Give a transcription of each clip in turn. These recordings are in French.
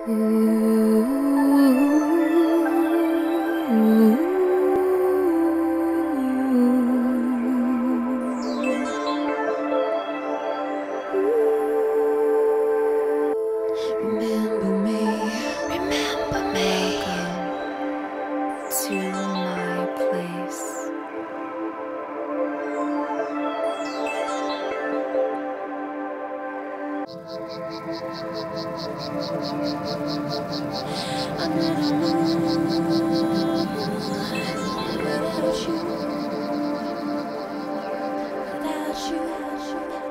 Remember me, remember me. Welcome to my place. Under the moon, without you, without you,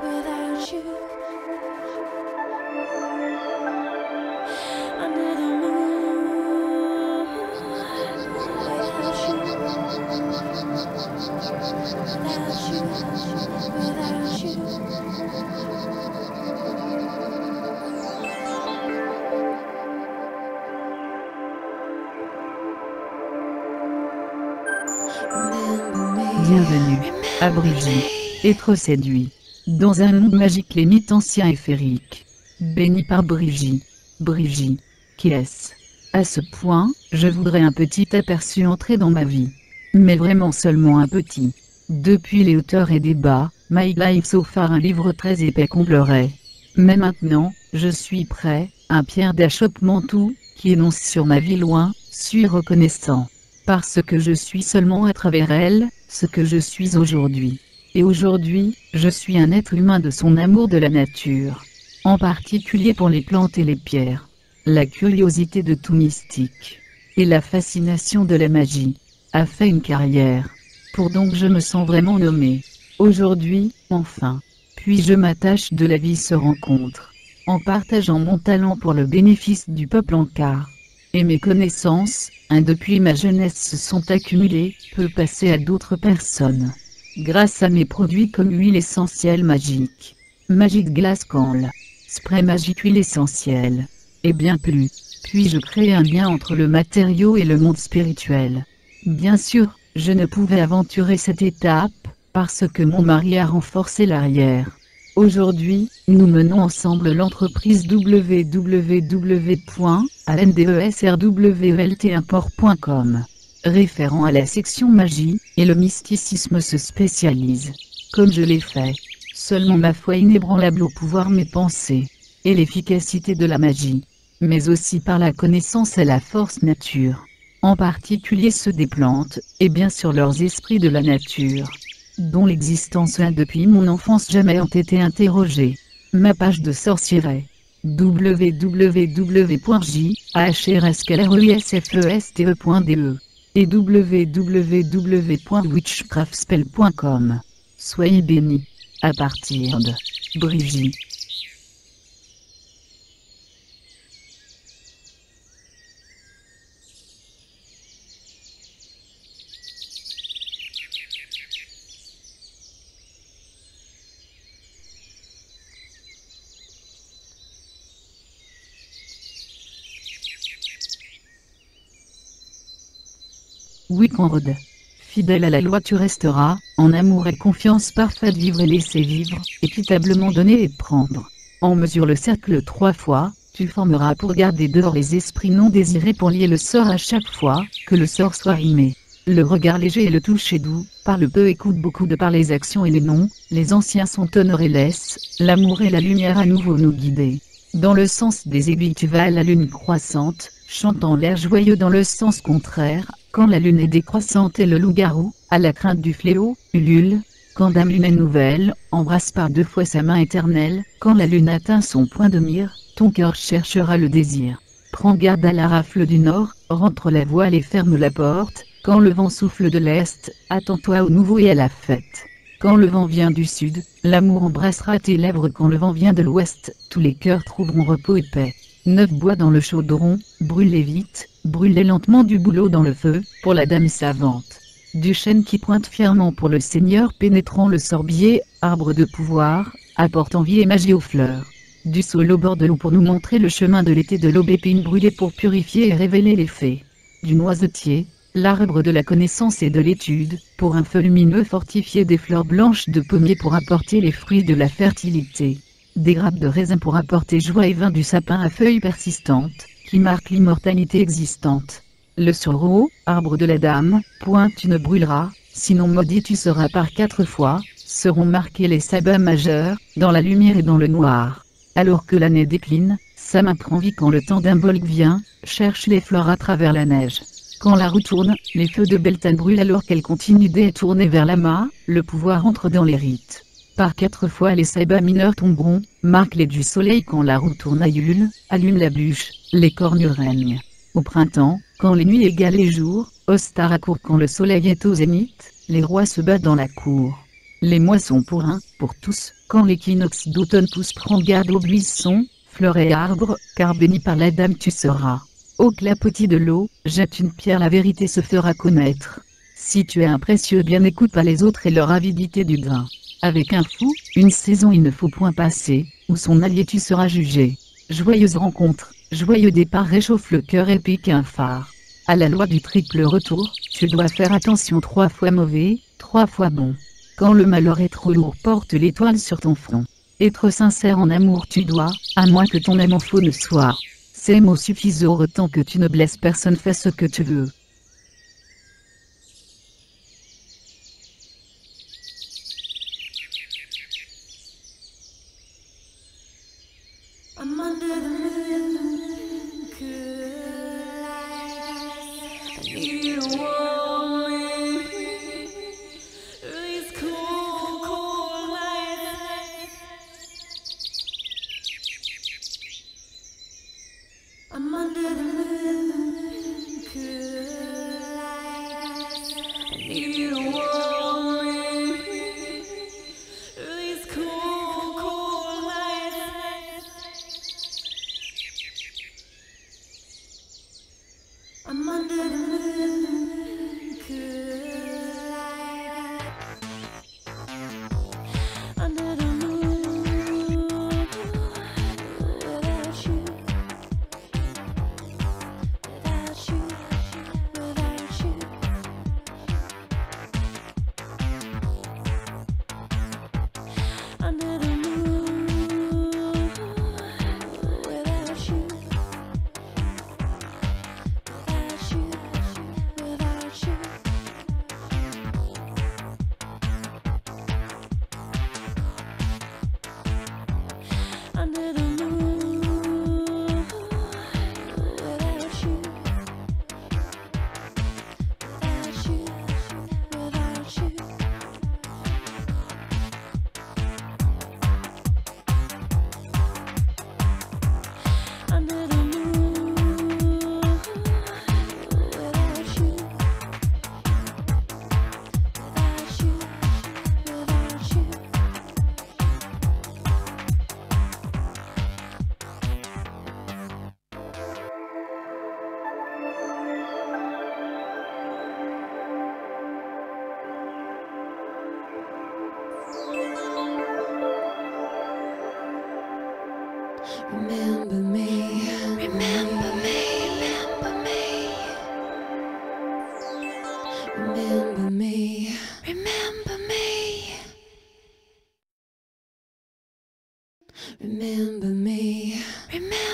without you. Under the moon, without you, without you, without Bienvenue à Brigitte, être séduit dans un monde magique, les mythes anciens et féeriques. Béni par Brigitte. Brigitte, qui est-ce? À ce point, je voudrais un petit aperçu entrer dans ma vie. Mais vraiment seulement un petit. Depuis les hauteurs et des bas, My Life So Far, un livre très épais comblerait. Mais maintenant, je suis prêt, un pierre d'achoppement tout, qui énonce sur ma vie loin, suis reconnaissant. Parce que je suis seulement à travers elle, ce que je suis aujourd'hui. Et aujourd'hui, je suis un être humain de son amour de la nature. En particulier pour les plantes et les pierres. La curiosité de tout mystique. Et la fascination de la magie. A fait une carrière. Pour donc je me sens vraiment nommé. Aujourd'hui, enfin. Puis je m'attache de la vie se rencontre. En partageant mon talent pour le bénéfice du peuple en quart. Et mes connaissances, depuis ma jeunesse se sont accumulées, peut passer à d'autres personnes. Grâce à mes produits comme huile essentielle magique, magie de glace Canle, spray magique huile essentielle, et bien plus. Puis je crée un lien entre le matériau et le monde spirituel. Bien sûr, je ne pouvais aventurer cette étape, parce que mon mari a renforcé l'arrière. Aujourd'hui, nous menons ensemble l'entreprise www.andesrwelt1port.com. Référant à la section magie, et le mysticisme se spécialise. Comme je l'ai fait. Seulement ma foi inébranlable au pouvoir mes pensées. Et l'efficacité de la magie. Mais aussi par la connaissance et la force nature. En particulier ceux des plantes, et bien sûr leurs esprits de la nature. Dont l'existence a depuis mon enfance jamais ont été interrogés. Ma page de sorcierie. www.jhrsklrusfeste.de et www.witchcraftspell.com. Soyez bénis. À partir de Brigitte. Wickenrode. Fidèle à la loi tu resteras, en amour et confiance parfaite vivre et laisser vivre, équitablement donner et prendre. En mesure le cercle 3 fois, tu formeras pour garder dehors les esprits non désirés pour lier le sort à chaque fois, que le sort soit rimé. Le regard léger et le toucher doux, parle peu écoute beaucoup de par les actions et les noms, les anciens sont honorés laisse, l'amour et la lumière à nouveau nous guider. Dans le sens des aiguilles tu vas à la lune croissante, chantant l'air joyeux dans le sens contraire, quand la lune est décroissante et le loup-garou, à la crainte du fléau, ulule, quand dame lune est nouvelle, embrasse par 2 fois sa main éternelle, quand la lune atteint son point de mire, ton cœur cherchera le désir. Prends garde à la rafle du nord, rentre la voile et ferme la porte, quand le vent souffle de l'est, attends-toi au nouveau et à la fête. Quand le vent vient du sud, l'amour embrassera tes lèvres, quand le vent vient de l'ouest, tous les cœurs trouveront repos et paix. 9 bois dans le chaudron, brûlez vite, brûlez lentement du bouleau dans le feu, pour la dame savante. Du chêne qui pointe fièrement pour le seigneur pénétrant le sorbier, arbre de pouvoir, apportant vie et magie aux fleurs. Du saule au bord de l'eau pour nous montrer le chemin de l'été, de l'aubépine brûlée pour purifier et révéler les fées. Du noisetier, l'arbre de la connaissance et de l'étude, pour un feu lumineux fortifié, des fleurs blanches de pommier pour apporter les fruits de la fertilité. Des grappes de raisin pour apporter joie et vin, du sapin à feuilles persistantes, qui marque l'immortalité existante. Le sureau, arbre de la dame, point tu ne brûleras, sinon maudit tu seras par 4 fois, seront marqués les sabbats majeurs, dans la lumière et dans le noir. Alors que l'année décline, sa main prend vie quand le temps d'Imbolc vient, cherche les fleurs à travers la neige. Quand la roue tourne, les feux de Beltane brûlent alors qu'elle continue de tourner vers l'amas, le pouvoir entre dans les rites. Par 4 fois les sabbats mineurs tomberont, marque les du soleil quand la roue tourne à Yule, allume la bûche, les cornes règnent. Au printemps, quand les nuits égalent les jours, Ostar accourt quand le soleil est au zénith, les rois se battent dans la cour. Les mois sont pour un, pour tous, quand l'équinoxe d'automne pousse prends garde aux buissons, fleurs et arbres, car béni par la dame tu seras. Au clapotis de l'eau, jette une pierre la vérité se fera connaître. Si tu es un précieux bien écoute pas les autres et leur avidité du grain. Avec un fou, une saison il ne faut point passer, où son allié tu seras jugé. Joyeuse rencontre, joyeux départ réchauffe le cœur et pique un phare. À la loi du triple retour, tu dois faire attention 3 fois mauvais, 3 fois bon. Quand le malheur est trop lourd porte l'étoile sur ton front. Être sincère en amour tu dois, à moins que ton aimant faux ne soit. Ces mots suffisent autant que tu ne blesses personne fais ce que tu veux. I'm under the moon, cool lights. I need a warm these cold, cold nights. I'm under the moon, cool lights. I need a warm these cold, cold nights. I'm under the moon, cool light. Under the moon, without you, without you, without you. Under the moon, without you. Without you. Under the moon, without you. Without you, without you. Under the moon, without you. Without you, without you. Remember me, remember me, remember me. Remember me, remember me. Remember me, remember